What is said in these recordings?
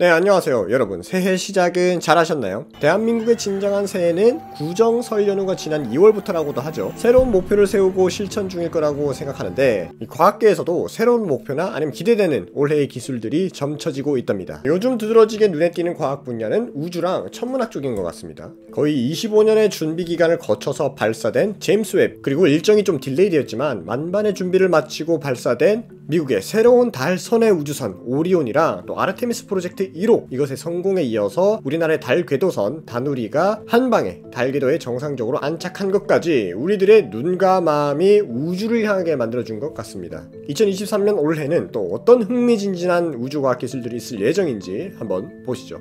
네, 안녕하세요 여러분. 새해 시작은 잘 하셨나요? 대한민국의 진정한 새해는 구정설 연휴가 지난 2월부터라고도 하죠. 새로운 목표를 세우고 실천 중일 거라고 생각하는데, 이 과학계에서도 새로운 목표나 아니면 기대되는 올해의 기술들이 점쳐지고 있답니다. 요즘 두드러지게 눈에 띄는 과학 분야는 우주랑 천문학 쪽인 것 같습니다. 거의 25년의 준비 기간을 거쳐서 발사된 제임스 웹, 그리고 일정이 좀 딜레이 되었지만 만반의 준비를 마치고 발사된 미국의 새로운 달 선의 우주선 오리온이랑 또 아르테미스 프로젝트 1호, 이것의 성공에 이어서 우리나라의 달 궤도선 다누리가 한방에 달 궤도에 정상적으로 안착한 것까지 우리들의 눈과 마음이 우주를 향하게 만들어준 것 같습니다. 2023년 올해는 또 어떤 흥미진진한 우주과학 기술들이 있을 예정인지 한번 보시죠.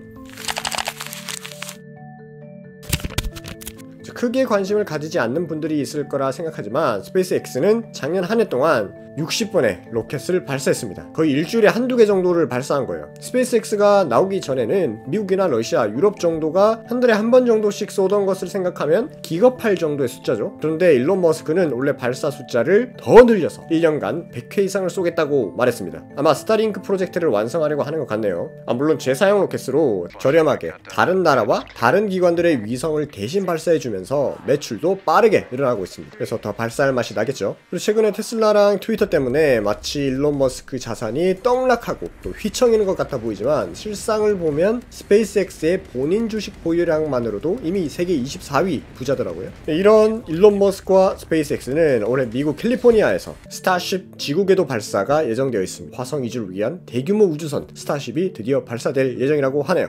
크게 관심을 가지지 않는 분들이 있을 거라 생각하지만, 스페이스X는 작년 한 해 동안 60번의 로켓을 발사했습니다. 거의 일주일에 한두 개 정도를 발사한 거예요. 스페이스X가 나오기 전에는 미국이나 러시아, 유럽 정도가 한 달에 한 번 정도씩 쏘던 것을 생각하면 기겁할 정도의 숫자죠. 그런데 일론 머스크는 원래 발사 숫자를 더 늘려서 1년간 100회 이상을 쏘겠다고 말했습니다. 아마 스타링크 프로젝트를 완성하려고 하는 것 같네요. 물론 재사용 로켓으로 저렴하게 다른 나라와 다른 기관들의 위성을 대신 발사해주면서 매출도 빠르게 늘어나고 있습니다. 그래서 더 발사할 맛이 나겠죠. 그리고 최근에 테슬라랑 트위터 때문에 마치 일론 머스크 자산이 떡락하고 또 휘청이는 것 같아 보이지만, 실상을 보면 스페이스X의 본인 주식 보유량만으로도 이미 세계 24위 부자더라고요. 이런 일론 머스크와 스페이스X는 올해 미국 캘리포니아에서 스타쉽 지구궤도 발사가 예정되어 있습니다. 화성 이주를 위한 대규모 우주선 스타쉽이 드디어 발사될 예정이라고 하네요.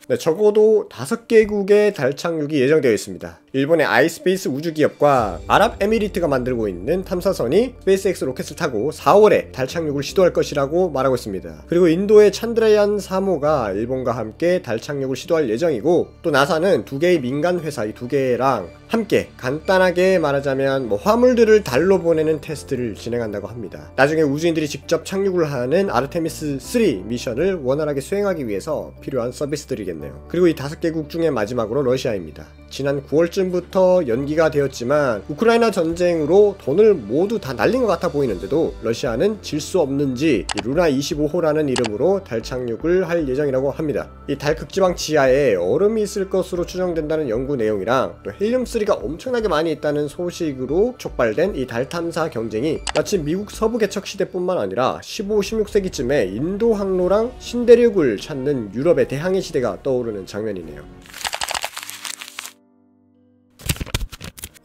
네, 적어도 5개국의 달 착륙이 예정되어 있습니다. 일본의 아이스페이스 우주기업과 아랍에미리트가 만들고 있는 탐사선이 스페이스X 로켓을 타고 4월에 달 착륙을 시도할 것이라고 말하고 있습니다. 그리고 인도의 찬드라얀 3호가 일본과 함께 달 착륙을 시도할 예정이고, 또 나사는 2개의 민간 회사, 이 2개랑 함께 간단하게 말하자면 화물들을 달로 보내는 테스트를 진행한다고 합니다. 나중에 우주인들이 직접 착륙을 하는 아르테미스 3 미션을 원활하게 수행하기 위해서 필요한 서비스들이겠네요. 그리고 이 5개국 중에 마지막으로 러시아입니다. 지난 9월쯤부터 연기가 되었지만 우크라이나 전쟁으로 돈을 모두 다 날린 것 같아 보이는데도 러시아는 질 수 없는지 루나 25호라는 이름으로 달 착륙을 할 예정이라고 합니다. 이 달 극지방 지하에 얼음이 있을 것으로 추정된다는 연구 내용이랑 또 헬륨3가 엄청나게 많이 있다는 소식으로 촉발된 이 달 탐사 경쟁이 마치 미국 서부 개척 시대뿐만 아니라 15, 16세기쯤에 인도 항로랑 신대륙을 찾는 유럽의 대항해 시대가 떠오르는 장면이네요.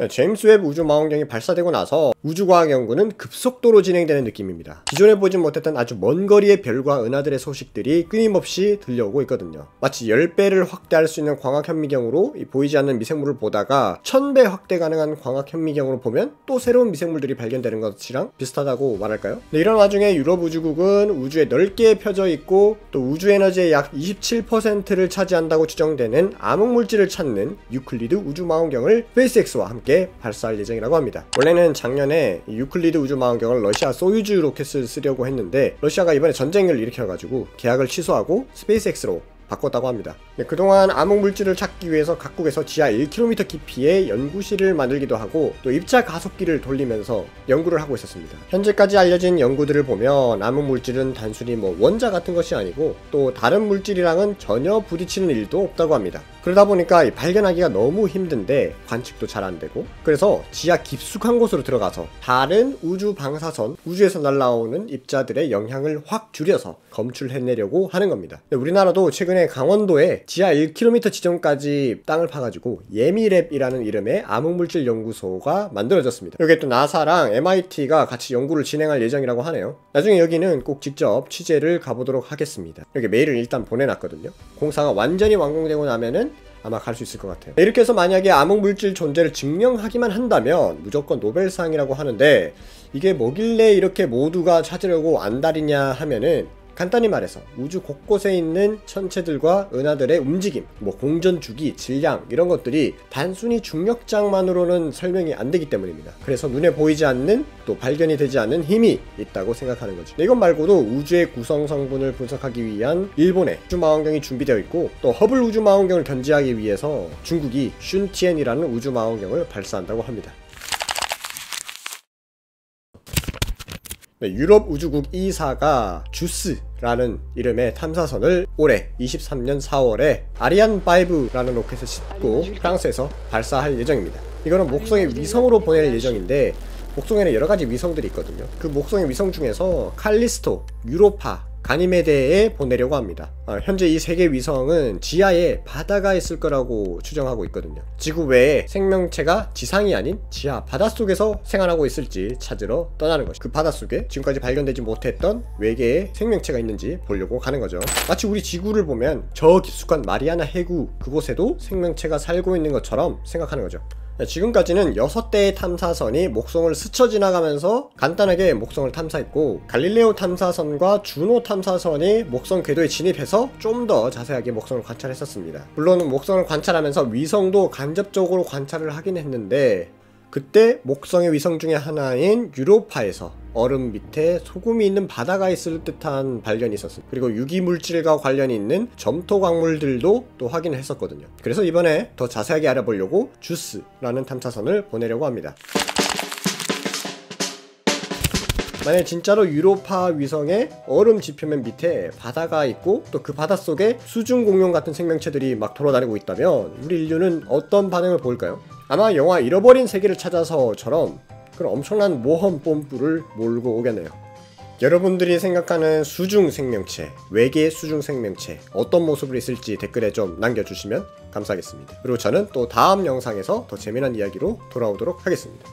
제임스 웹 우주망원경이 발사되고 나서 우주과학 연구는 급속도로 진행되는 느낌입니다. 기존에 보진 못했던 아주 먼 거리의 별과 은하들의 소식들이 끊임없이 들려오고 있거든요. 마치 10배를 확대할 수 있는 광학 현미경으로 보이지 않는 미생물을 보다가 1000배 확대 가능한 광학 현미경으로 보면 또 새로운 미생물들이 발견되는 것이랑 비슷하다고 말할까요? 이런 와중에 유럽 우주국은 우주에 넓게 펴져 있고 또 우주 에너지의 약 27%를 차지한다고 추정되는 암흑물질을 찾는 유클리드 우주망원경을 스페이스X와 함께 발사할 예정이라고 합니다. 원래는 작년에 유클리드 우주망원경을 러시아 소유주 로켓을 쓰려고 했는데, 러시아가 이번에 전쟁을 일으켜가지고 계약을 취소하고 스페이스X로 바꿨다고 합니다. 그동안 암흑물질을 찾기 위해서 각국에서 지하 1km 깊이의 연구실을 만들기도 하고 또 입자 가속기를 돌리면서 연구를 하고 있었습니다. 현재까지 알려진 연구들을 보면 암흑물질은 단순히 원자 같은 것이 아니고 또 다른 물질이랑은 전혀 부딪히는 일도 없다고 합니다. 그러다 보니까 발견하기가 너무 힘든데 관측도 잘 안되고, 그래서 지하 깊숙한 곳으로 들어가서 다른 우주 방사선, 우주에서 날아오는 입자들의 영향을 확 줄여서 검출해내려고 하는 겁니다. 우리나라도 최근에 강원도에 지하 1km 지점까지 땅을 파가지고 예미랩이라는 이름의 암흑물질 연구소가 만들어졌습니다. 여기에 또 나사랑 MIT가 같이 연구를 진행할 예정이라고 하네요. 나중에 여기는 꼭 직접 취재를 가보도록 하겠습니다. 여기 메일을 일단 보내놨거든요. 공사가 완전히 완공되고 나면은 아마 갈 수 있을 것 같아요. 이렇게 해서 만약에 암흑물질 존재를 증명하기만 한다면 무조건 노벨상이라고 하는데, 이게 뭐길래 이렇게 모두가 찾으려고 안달이냐 하면은, 간단히 말해서 우주 곳곳에 있는 천체들과 은하들의 움직임, 공전 주기, 질량 이런 것들이 단순히 중력장만으로는 설명이 안 되기 때문입니다. 그래서 눈에 보이지 않는, 또 발견이 되지 않는 힘이 있다고 생각하는 거죠. 이것 말고도 우주의 구성 성분을 분석하기 위한 일본의 우주망원경이 준비되어 있고, 또 허블 우주망원경을 견제하기 위해서 중국이 슌티엔이라는 우주망원경을 발사한다고 합니다. 네, 유럽 우주국 E사가 주스라는 이름의 탐사선을 올해 23년 4월에 아리안 5라는 로켓을 싣고 프랑스에서 발사할 예정입니다. 이거는 목성의 위성으로 보낼 예정인데 목성에는 여러가지 위성들이 있거든요. 그 목성의 위성 중에서 칼리스토, 유로파, 가니메데에 보내려고 합니다. 현재 이 세 개 위성은 지하에 바다가 있을 거라고 추정하고 있거든요. 지구 외에 생명체가 지상이 아닌 지하 바닷속에서 생활하고 있을지 찾으러 떠나는 것이죠. 그 바닷속에 지금까지 발견되지 못했던 외계의 생명체가 있는지 보려고 가는 거죠. 마치 우리 지구를 보면 저 깊숙한 마리아나 해구 그곳에도 생명체가 살고 있는 것처럼 생각하는 거죠. 지금까지는 6대의 탐사선이 목성을 스쳐 지나가면서 간단하게 목성을 탐사했고, 갈릴레오 탐사선과 주노 탐사선이 목성 궤도에 진입해서 좀 더 자세하게 목성을 관찰했었습니다. 물론 목성을 관찰하면서 위성도 간접적으로 관찰을 하긴 했는데, 그때 목성의 위성 중에 하나인 유로파에서 얼음 밑에 소금이 있는 바다가 있을 듯한 발견이 있었습니다. 그리고 유기물질과 관련이 있는 점토 광물들도 또 확인을 했었거든요. 그래서 이번에 더 자세하게 알아보려고 주스라는 탐사선을 보내려고 합니다. 만약 진짜로 유로파 위성의 얼음 지표면 밑에 바다가 있고 또 그 바다 속에 수중 공룡 같은 생명체들이 막 돌아다니고 있다면 우리 인류는 어떤 반응을 보일까요? 아마 영화 잃어버린 세계를 찾아서처럼 그런 엄청난 모험 뽐뿌를 몰고 오겠네요. 여러분들이 생각하는 수중 생명체, 외계 수중 생명체 어떤 모습으로 있을지 댓글에 좀 남겨주시면 감사하겠습니다. 그리고 저는 또 다음 영상에서 더 재미난 이야기로 돌아오도록 하겠습니다.